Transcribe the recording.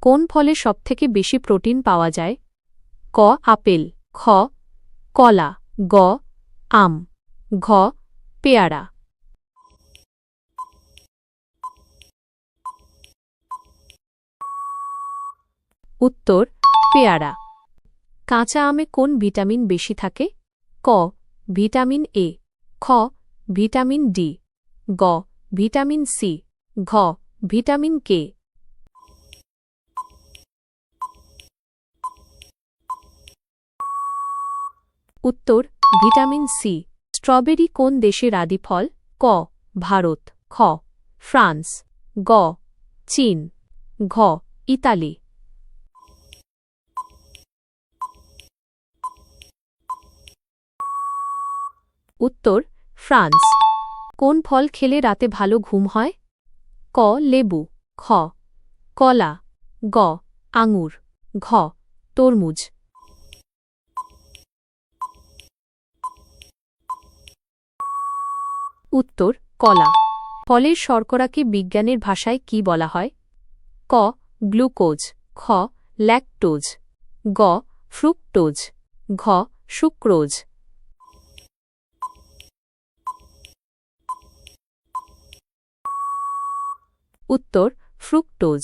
কোন ফলে সবথেকে বেশি প্রোটিন পাওয়া যায়? ক আপেল, খ কলা, গ আম, ঘ পেয়ারা। উত্তর পেয়ারা। কাঁচা আমে কোন ভিটামিন বেশি থাকে? ক ভিটামিন এ, খ ভিটামিন ডি, গ ভিটামিন সি, ঘ ভিটামিন কে। উত্তর ভিটামিন সি। স্ট্রবেরি কোন দেশের আদি ফল? ক ভারত, খ ফ্রান্স, গ চীন, ঘ ইতালি। উত্তর ফ্রান্স। কোন ফল খেলে রাতে ভালো ঘুম হয়? ক লেবু, খ কলা, গ আঙুর, ঘ তরমুজ। উত্তর কলা। ফলের শর্করাকে বিজ্ঞানের ভাষায় কি বলা হয়? ক গ্লুকোজ, খ ল্যাকটোজ, গ ফ্রুক্টোজ, ঘ সুক্রোজ। উত্তর ফ্রুক্টোজ।